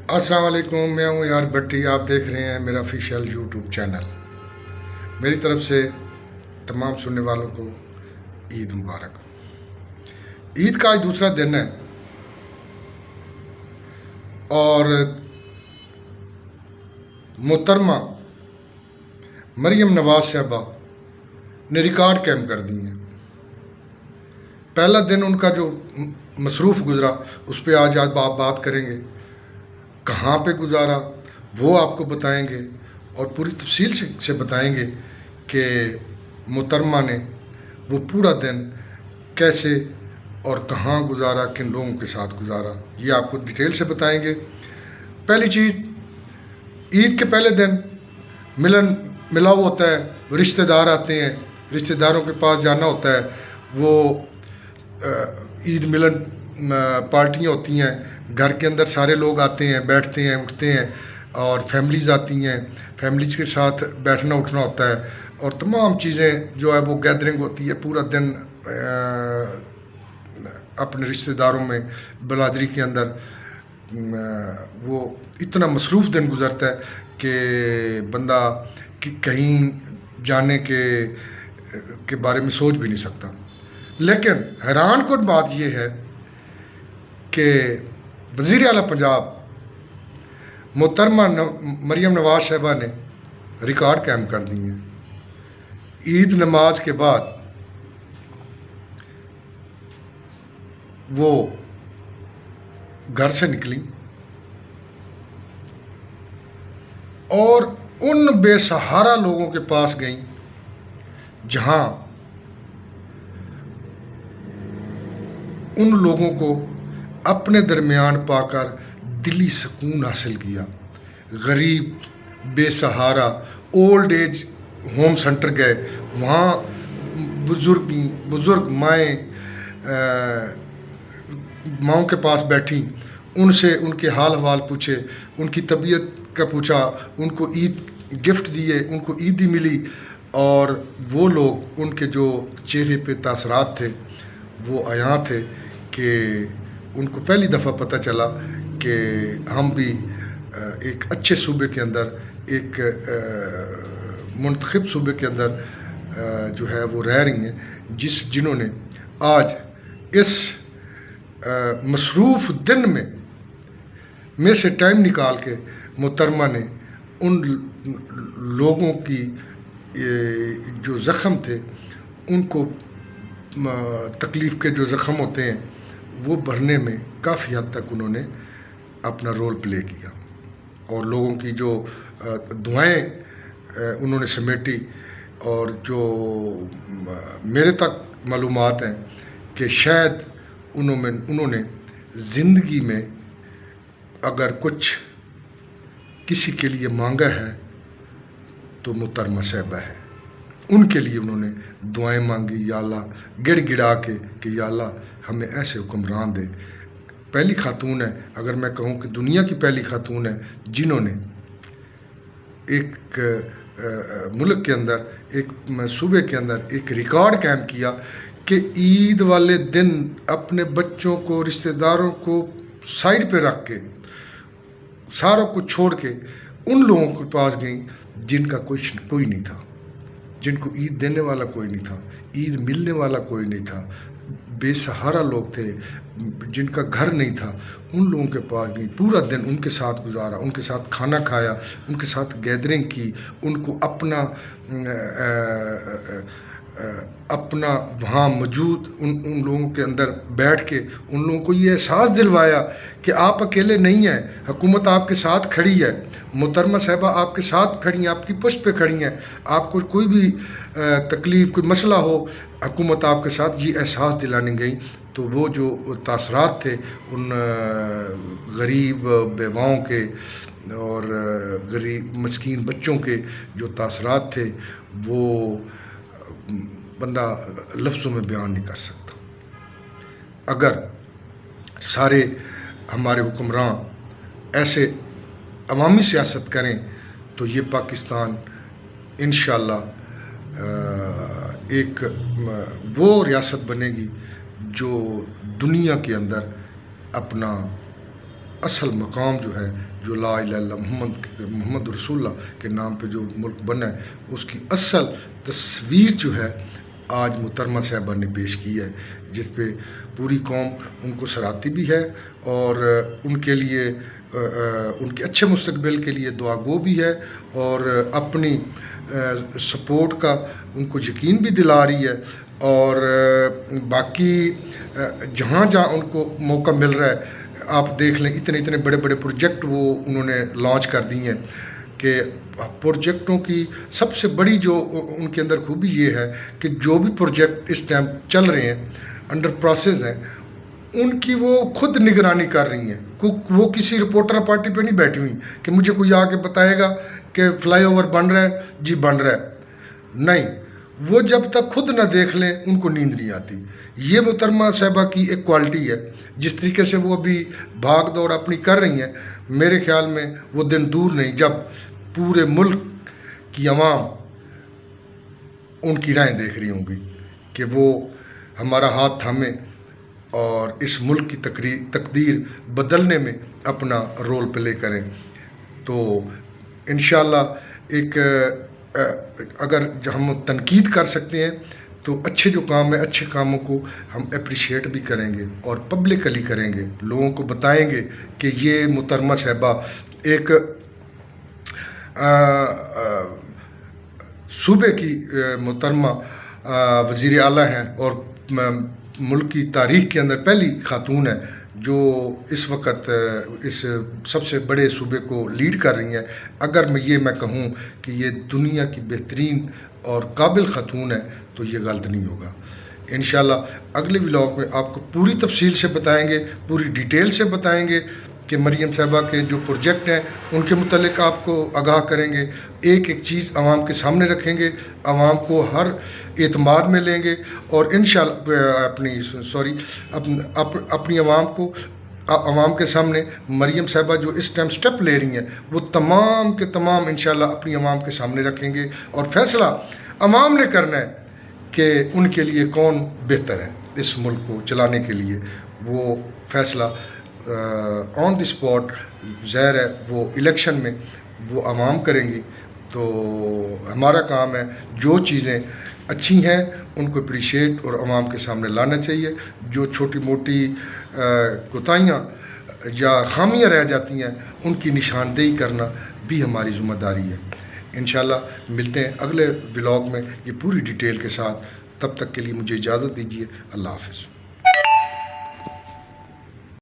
अस्सलाम वालेकुम, मैं हूँ यार भट्टी। आप देख रहे हैं मेरा ऑफिशियल यूट्यूब चैनल। मेरी तरफ से तमाम सुनने वालों को ईद मुबारक। ईद का आज दूसरा दिन है और मोहतरमा मरियम नवाज साहबा ने रिकॉर्ड कायम कर दी हैं। पहला दिन उनका जो मसरूफ़ गुजरा उस पर आज आप बात करेंगे। कहाँ पे गुजारा वो आपको बताएंगे और पूरी तफसील से बताएंगे कि मोहतरमा ने वो पूरा दिन कैसे और कहाँ गुजारा, किन लोगों के साथ गुजारा, ये आपको डिटेल से बताएंगे। पहली चीज़, ईद के पहले दिन मिलन मिलाव होता है, रिश्तेदार आते हैं, रिश्तेदारों के पास जाना होता है। वो ईद मिलन पार्टियाँ होती हैं, घर के अंदर सारे लोग आते हैं, बैठते हैं, उठते हैं और फैमिलीज़ आती हैं, फैमिलीज़ के साथ बैठना उठना होता है और तमाम चीज़ें जो है वो गैदरिंग होती है। पूरा दिन अपने रिश्तेदारों में बरादरी के अंदर वो इतना मसरूफ़ दिन गुज़रता है कि बंदा कहीं जाने के बारे में सोच भी नहीं सकता। लेकिन हैरान कुन बात यह है कि वज़ीर आला पंजाब मोहतरमा मरियम नवाज साहबा ने रिकॉर्ड कायम कर दी हैं। ईद नमाज के बाद वो घर से निकली और उन बेसहारा लोगों के पास गई जहां उन लोगों को अपने दरमियान पाकर दिली सुकून हासिल किया। गरीब, बेसहारा, ओल्ड एज होम सेंटर गए, वहाँ बुज़ुर्ग माँओं के पास बैठी, उनसे उनके हाल हवाल पूछे, उनकी तबीयत का पूछा, उनको ईद गिफ्ट दिए, उनको ईदी मिली और वो लोग, उनके जो चेहरे पे तासरात थे वो आया थे कि उनको पहली दफ़ा पता चला कि हम भी एक अच्छे सूबे के अंदर, एक मुंतखब सूबे के अंदर जो है वो रह रही हैं, जिन्होंने आज इस मसरूफ़ दिन में से टाइम निकाल के मोहतरमा ने उन लोगों की जो ज़ख़म थे, उनको तकलीफ़ के जो ज़ख़म होते हैं वो भरने में काफ़ी हद तक उन्होंने अपना रोल प्ले किया और लोगों की जो दुआएं उन्होंने समेटी। और जो मेरे तक मालूमात हैं कि शायद उन्होंने ज़िंदगी में अगर कुछ किसी के लिए मांगा है तो मोहतरमा साहबा है। उनके लिए उन्होंने दुआएं मांगी, या अल्लाह गिड़गिड़ा के कि या अल्लाह हमें ऐसे हुक्मरान दे। पहली खातून है, अगर मैं कहूँ कि दुनिया की पहली खातून है जिन्होंने एक मुल्क के अंदर, एक सूबे के अंदर एक रिकॉर्ड कायम किया कि ईद वाले दिन अपने बच्चों को, रिश्तेदारों को साइड पे रख के, सारों को छोड़ के उन लोगों के पास गई जिनका कोई नहीं था, जिनको ईद देने वाला कोई नहीं था, ईद मिलने वाला कोई नहीं था, बेसहारा लोग थे, जिनका घर नहीं था, उन लोगों के पास गई, पूरा दिन उनके साथ गुजारा, उनके साथ खाना खाया, उनके साथ गैदरिंग की, उनको अपना वहाँ मौजूद उन लोगों के अंदर बैठ के उन लोगों को ये एहसास दिलवाया कि आप अकेले नहीं हैं, हुकूमत आपके साथ खड़ी है, मोहतरमा साहबा आपके साथ खड़ी हैं, आपकी पुष्ट पे खड़ी हैं, आपको कोई भी तकलीफ़, कोई मसला हो, हुकूमत आपके साथ, ये एहसास दिलाने गई। तो वो जो तासरात थे उन गरीब बेवाओं के और गरीब मस्कीन बच्चों के जो तासरात थे वो बंदा लफ्ज़ों में बयान नहीं कर सकता। अगर सारे हमारे हुक्मरान ऐसे अवामी सियासत करें तो ये पाकिस्तान इंशाअल्लाह एक वो रियासत बनेगी जो दुनिया के अंदर अपना اصل مقام جو ہے، جو لا الہ الا محمد رسول اللہ کے نام پہ جو ملک بنا ہے، اس کی اصل تصویر جو ہے آج محترمہ صاحبہ نے پیش کی ہے، جس پہ پوری قوم ان کو سراہتی بھی ہے اور ان کے لیے ان کے اچھے مستقبل کے لیے دعا گو بھی ہے، اور اپنی سپورٹ کا ان کو یقین بھی دلا رہی ہے، اور باقی جہاں جہاں ان کو موقع مل رہا ہے، آپ دیکھ لیں اتنے بڑے بڑے پروجیکٹ وہ انہوں نے لانچ کر دی ہیں کہ پروجیکٹوں کی سب سے بڑی جو ان کے اندر خوبی یہ ہے کہ جو بھی پروجیکٹ اس ٹائم چل رہے ہیں، انڈر پروسیس ہیں، ان کی وہ خود نگرانی کر رہی ہیں۔ وہ کسی رپورٹر پارٹی پہ نہیں بیٹھی ہوئی کہ مجھے کوئی آ کے بتائے گا کہ فلائی اوور بن رہا ہے، جی بن رہا ہے، نہیں، وہ جب تک خود نہ دیکھ لیں ان کو نیند نہیں آتی۔ یہ محترمہ صاحبہ کی ایک کوالٹی ہے، جس طریقے سے وہ ابھی بھاگ دوڑ اپنی کر رہی ہیں، میرے خیال میں وہ دن دور نہیں جب پورے ملک کی عوام ان کی رائے دیکھ رہی ہوں گی کہ وہ ہمارا ہاتھ تھامیں اور اس ملک کی تقدیر بدلنے میں اپنا رول پلے کریں۔ تو انشاءاللہ ایک اگر ہم تنقید کر سکتے ہیں تو اچھے جو کام ہیں، اچھے کاموں کو ہم اپریشیٹ بھی کریں گے اور پبلکلی کریں گے، لوگوں کو بتائیں گے کہ یہ محترمہ صاحبہ ایک صوبے کی محترمہ وزیر اعلیٰ ہیں اور ملک کی تاریخ کے اندر پہلی خاتون ہے جو اس وقت اس سب سے بڑے صوبے کو لیڈ کر رہی ہیں۔ اگر میں کہوں کہ یہ دنیا کی بہترین اور قابل خاتون ہے تو یہ غلط نہیں ہوگا۔ انشاءاللہ اگلے ولاگ میں آپ کو پوری تفصیل سے بتائیں گے، پوری ڈیٹیل سے بتائیں گے کہ مریم صاحبہ کے جو پروجیکٹ ہیں ان کے متعلق آپ کو آگاہ کریں گے، ایک ایک چیز عوام کے سامنے رکھیں گے، عوام کو ہر اعتماد میں لیں گے، اور انشاءاللہ اپنی عوام کے سامنے مریم صاحبہ جو اس ٹائم سٹیپ لے رہی ہیں وہ تمام کے تمام انشاءاللہ اپنی عوام کے سامنے رکھیں گے، اور فیصلہ عوام نے کرنا ہے کہ ان کے لیے کون بہتر ہے اس ملک کو چلانے کے لیے۔ وہ فیصلہ آن دی اسپاٹ ظاہر ہے وہ الیکشن میں وہ عوام کریں گی۔ تو ہمارا کام ہے جو چیزیں اچھی ہیں ان کو اپریشیٹ اور عوام کے سامنے لانا چاہیے، جو چھوٹی موٹی کوتاہیاں یا خامیاں رہ جاتی ہیں ان کی نشاندہی کرنا بھی ہماری ذمہ داری ہے۔ انشاءاللہ ملتے ہیں اگلے ولاگ میں یہ پوری ڈیٹیل کے ساتھ، تب تک کے لیے مجھے اجازت دیجیے، اللہ حافظ۔